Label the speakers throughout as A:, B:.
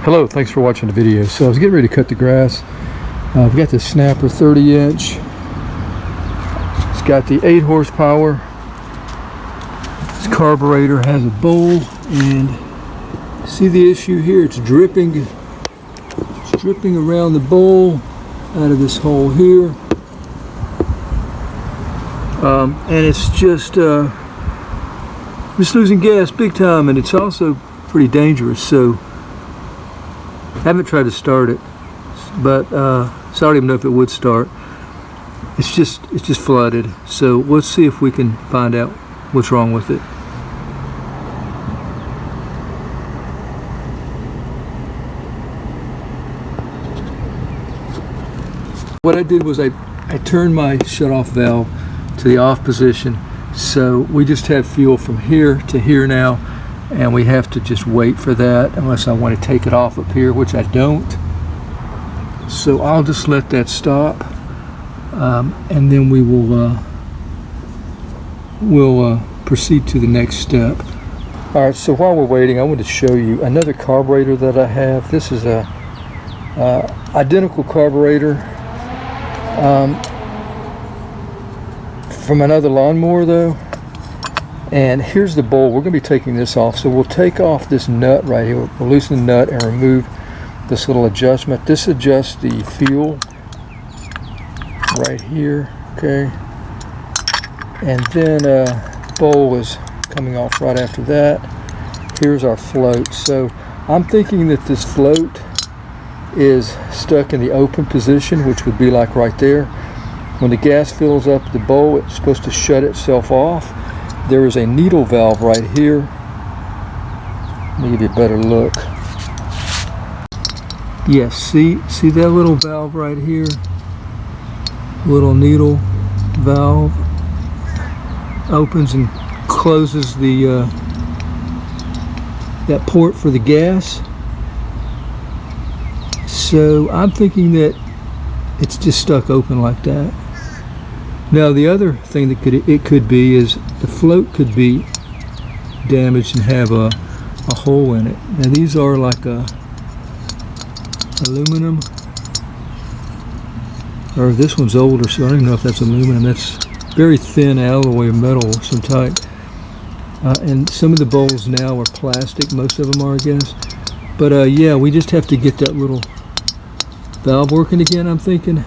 A: Hello, thanks for watching the video. So I was getting ready to cut the grass. I've got the snapper 30-inch. It's got the 8 horsepower. This carburetor has a bowl, and see the issue here? It's dripping. It's dripping around the bowl out of this hole here. And it's just losing gas big time, and it's also pretty dangerous. So I haven't tried to start it, but so I don't even know if it would start. It's just flooded. So let's see if we can find out what's wrong with it. What I did was I turned my shut-off valve to the off position, so we just have fuel from here to here now, and we have to just wait for that unless I want to take it off up here, which I don't. So I'll just let that stop, and then we will proceed to the next step. All right, so while we're waiting, I want to show you another carburetor that I have. This is a identical carburetor from another lawnmower though. And here's the bowl. We're going to be taking this off, so we'll take off this nut right here. We'll loosen the nut and remove this little adjustment. This adjusts the fuel right here, okay? And then bowl is coming off right after that. Here's our float. So I'm thinking that this float is stuck in the open position, which would be like right there. When the gas fills up the bowl, it's supposed to shut itself off. There is a needle valve right here. Let me give you a better look. Yes, see that little valve right here? Little needle valve. Opens and closes the that port for the gas. So I'm thinking that it's just stuck open like that. Now the other thing that it could be is the float could be damaged and have a hole in it. Now these are like aluminum, or this one's older, so I don't even know if that's aluminum. That's very thin alloy metal of some type. And some of the bowls now are plastic, most of them are, I guess. But yeah, we just have to get that little valve working again, I'm thinking.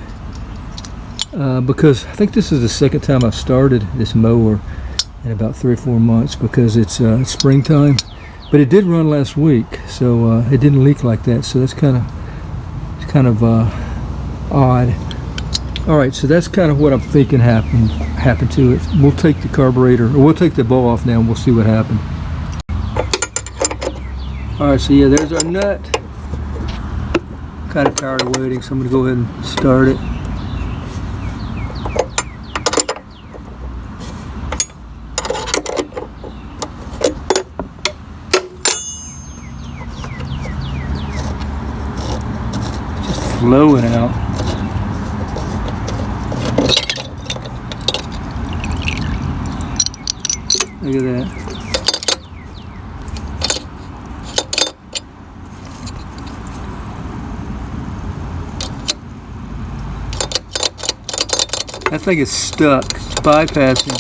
A: Because I think this is the second time I've started this mower in about 3 or 4 months, because it's springtime. But it did run last week, so it didn't leak like that. So that's kind of odd. All right, so that's kind of what I'm thinking happened to it. We'll take the carburetor, or we'll take the bowl off now, and we'll see what happened. All right, so yeah, there's our nut. Kind of tired of waiting, so I'm going to go ahead and start it. Blowing out. Look at that. That thing is stuck. It's bypassing.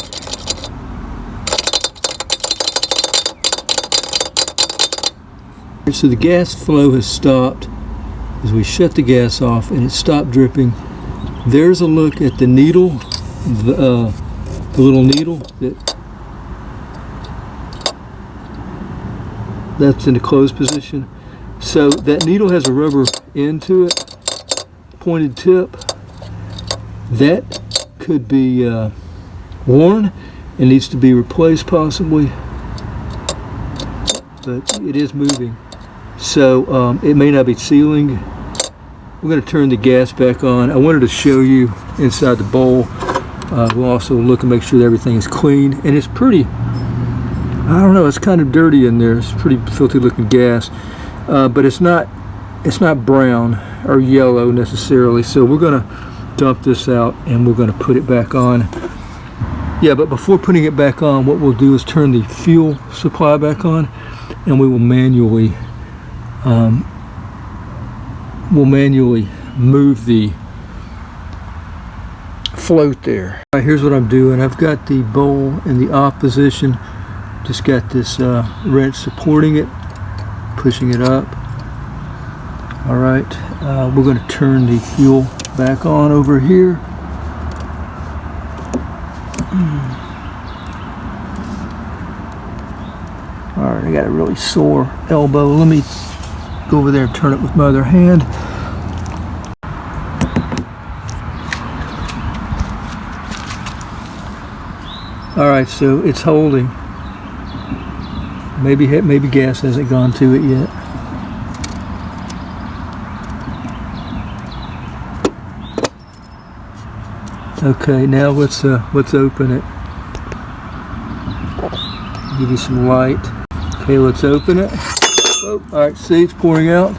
A: So the gas flow has stopped as we shut the gas off, and it stopped dripping. There's a look at the needle, the little needle that's in the closed position. So that needle has a rubber end to it, pointed tip. That could be worn and needs to be replaced possibly, but it is moving. So it may not be sealing. We're going to turn the gas back on. I wanted to show you inside the bowl. We'll also look and make sure that everything is clean. And it's pretty, I don't know, it's kind of dirty in there. It's pretty filthy looking gas. But it's not brown or yellow necessarily. So we're going to dump this out and we're going to put it back on. Yeah, but before putting it back on, what we'll do is turn the fuel supply back on, and we will manually we'll manually move the float there. All right, here's what I'm doing. I've got the bowl in the off position. Just got this wrench supporting it, pushing it up. All right, we're going to turn the fuel back on over here. All right, I got a really sore elbow. Let me go over there and turn it with my other hand. All right, so it's holding. Maybe gas hasn't gone to it yet. Okay, now let's open it. Give you some light. Okay, let's open it. Oh, all right, see, it's pouring out.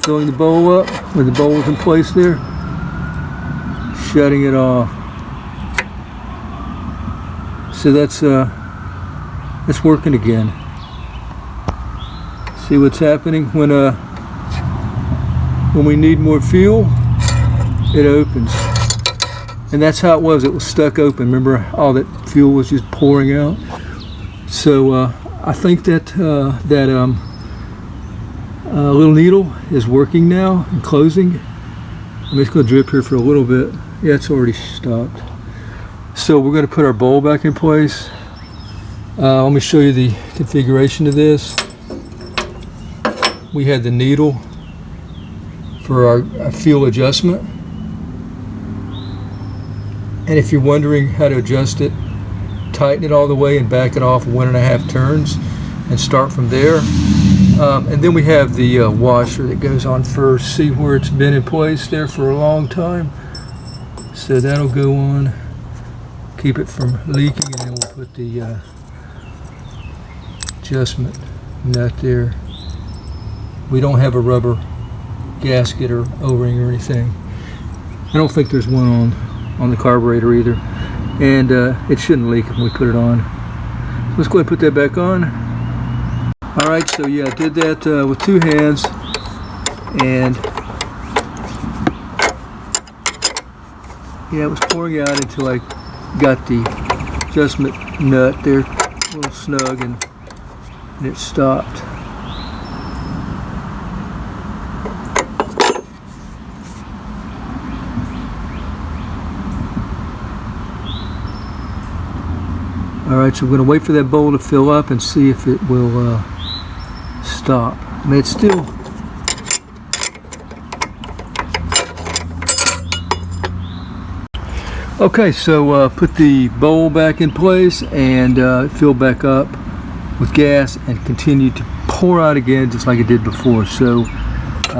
A: Filling the bowl up with the bowl is in place there. Shutting it off. So that's working again. See what's happening when we need more fuel, it opens. And that's how it was. It was stuck open. Remember, all that fuel was just pouring out. So I think that little needle is working now and closing. I'm just going to drip here for a little bit. Yeah, it's already stopped. So we're going to put our bowl back in place. Let me show you the configuration of this. We had the needle for our fuel adjustment. And if you're wondering how to adjust it, tighten it all the way and back it off 1.5 turns and start from there. And then we have the washer that goes on first. See where it's been in place there for a long time? So that'll go on. Keep it from leaking, and then we'll put the adjustment nut there. We don't have a rubber gasket or O-ring or anything. I don't think there's one on the carburetor either, and it shouldn't leak when we put it on. Let's go ahead and put that back on. All right, so yeah, I did that with 2 hands, and yeah, it was pouring out until I got the adjustment nut there a little snug, and it stopped. All right, so we're going to wait for that bowl to fill up and see if it will stop. I mean, it's still okay. So put the bowl back in place and fill back up with gas and continue to pour out again just like it did before. So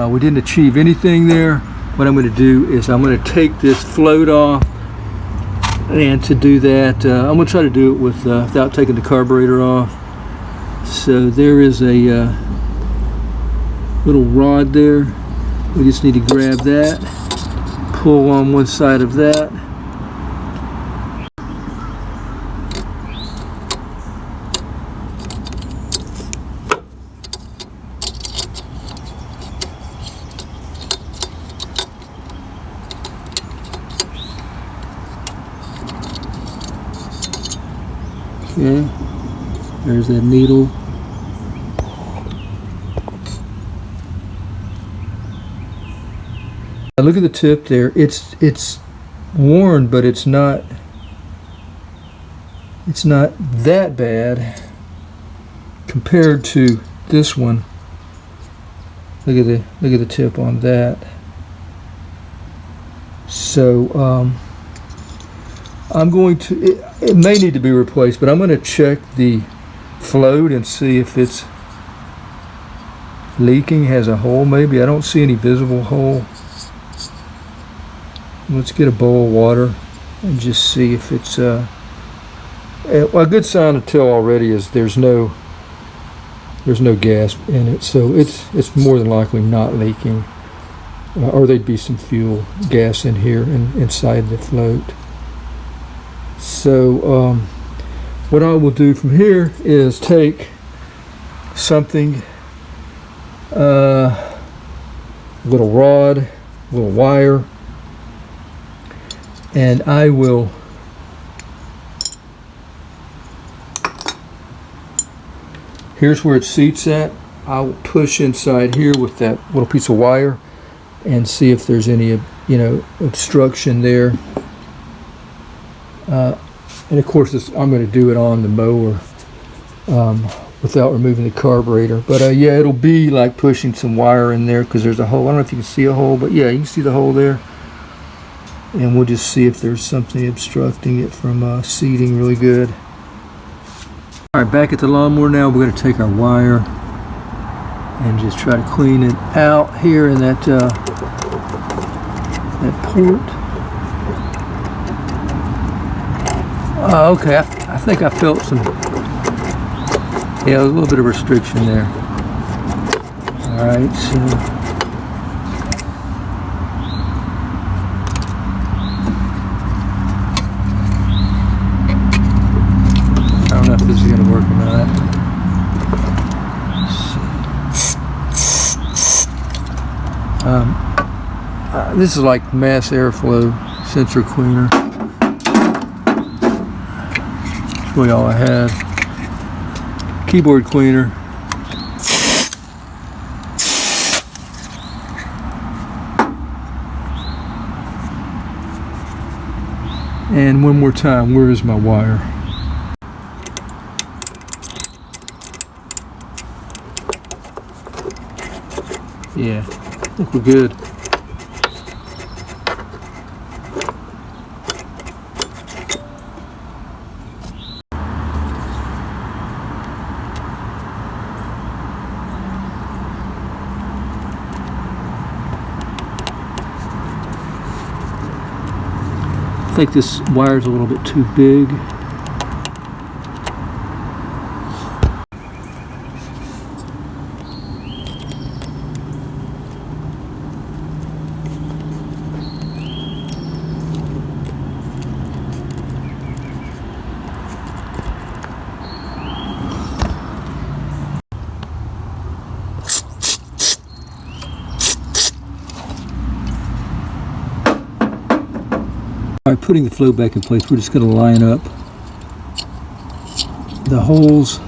A: we didn't achieve anything there. What I'm going to do is I'm going to take this float off, and to do that I'm going to try to do it with without taking the carburetor off. So there is a little rod there. We just need to grab that, pull on one side of that. Okay, there's that needle. Now look at the tip there. It's worn, but it's not that bad compared to this one. Look at the tip on that. So I'm going to, it may need to be replaced, but I'm going to check the float and see if it's leaking, has a hole maybe. I don't see any visible hole. Let's get a bowl of water and just see if it's a good sign to tell already is there's no gas in it, so it's more than likely not leaking, or there'd be some fuel gas in here and inside the float. So what I will do from here is take something, little rod, little wire, and I will here's where it seats at. I will push inside here with that little piece of wire and see if there's any, obstruction there. And of course, I'm going to do it on the mower without removing the carburetor. But yeah, it'll be like pushing some wire in there because there's a hole. I don't know if you can see a hole, but yeah, you can see the hole there. And we'll just see if there's something obstructing it from seating really good. All right, back at the lawnmower now. We're going to take our wire and just try to clean it out here in that port. Okay, I think I felt some, a little bit of restriction there. All right, so I don't know if this is going to work or not. This is like mass airflow sensor cleaner. That's really all I had. Keyboard cleaner. And one more time, where is my wire? Yeah, I think we're good. I think this wire's a little bit too big. All right, putting the float back in place, we're just going to line up the holes.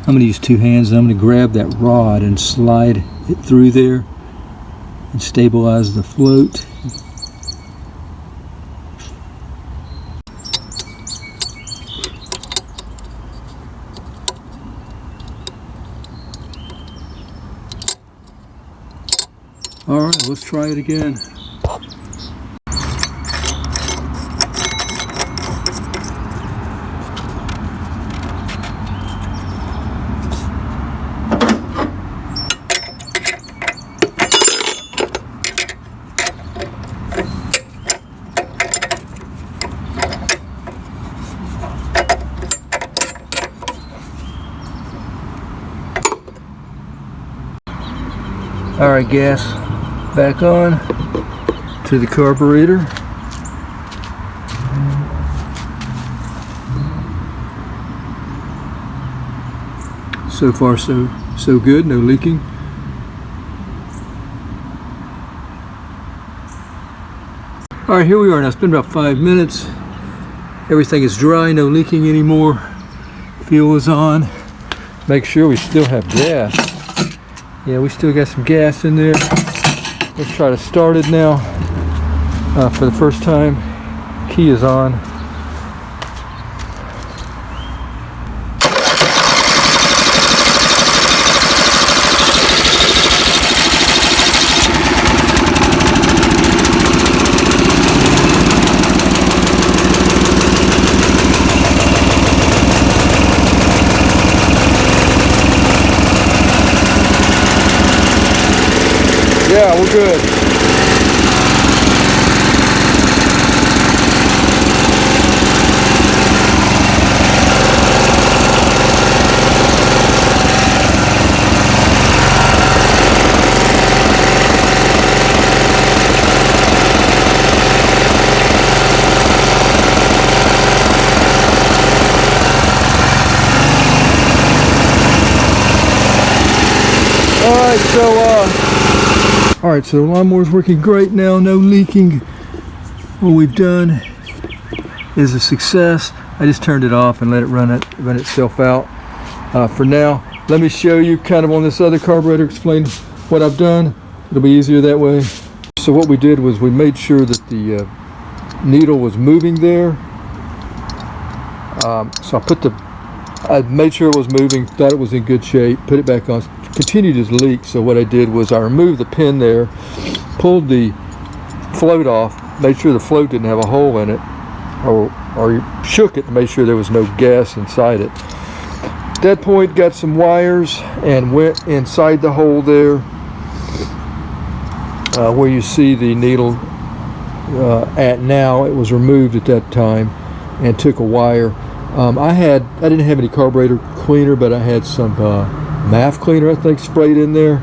A: I'm going to use two hands, and I'm going to grab that rod and slide it through there and stabilize the float. All right, let's try it again. All right, gas back on to the carburetor. So far, so good. No leaking. All right, here we are now. It's been about 5 minutes. Everything is dry, no leaking anymore. Fuel is on. Make sure we still have gas. Yeah, we still got some gas in there. Let's try to start it now for the first time. Key is on. Yeah, we're good. All right, so the lawnmower's working great now, no leaking. What we've done is a success. I just turned it off and let it run itself out for now. Let me show you kind of on this other carburetor, explain what I've done. It'll be easier that way. So what we did was we made sure that the needle was moving there. So I made sure it was moving, thought it was in good shape, put it back on, continued to leak. So what I did was I removed the pin there, pulled the float off, made sure the float didn't have a hole in it, or shook it to make sure there was no gas inside it. At that point, got some wires and went inside the hole there where you see the needle at now. It was removed at that time, and took a wire. I didn't have any carburetor cleaner, but I had some MAF cleaner, I think, sprayed in there,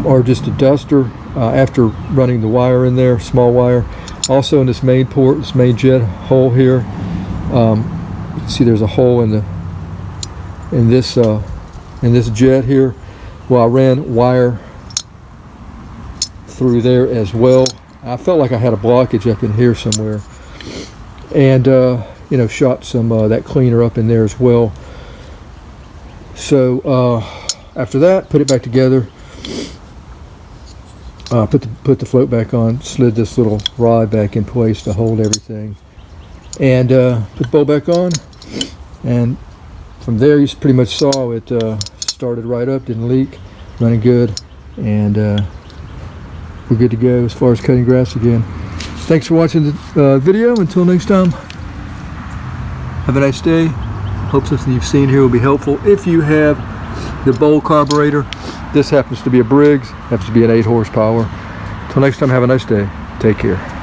A: or just a duster after running the wire in there, small wire. Also in this main port, this main jet hole here, you can see there's a hole in this jet here. Well, I ran wire through there as well. I felt like I had a blockage up in here somewhere, and shot some that cleaner up in there as well. So after that, put it back together, put the float back on, slid this little rod back in place to hold everything, and put the bowl back on, and from there you pretty much saw it started right up, didn't leak, running good, and we're good to go as far as cutting grass again. Thanks for watching the video. Until next time, have a nice day. Hope something you've seen here will be helpful. If you have the bowl carburetor, this happens to be a Briggs, happens to be an 8 horsepower. Until next time, have a nice day. Take care.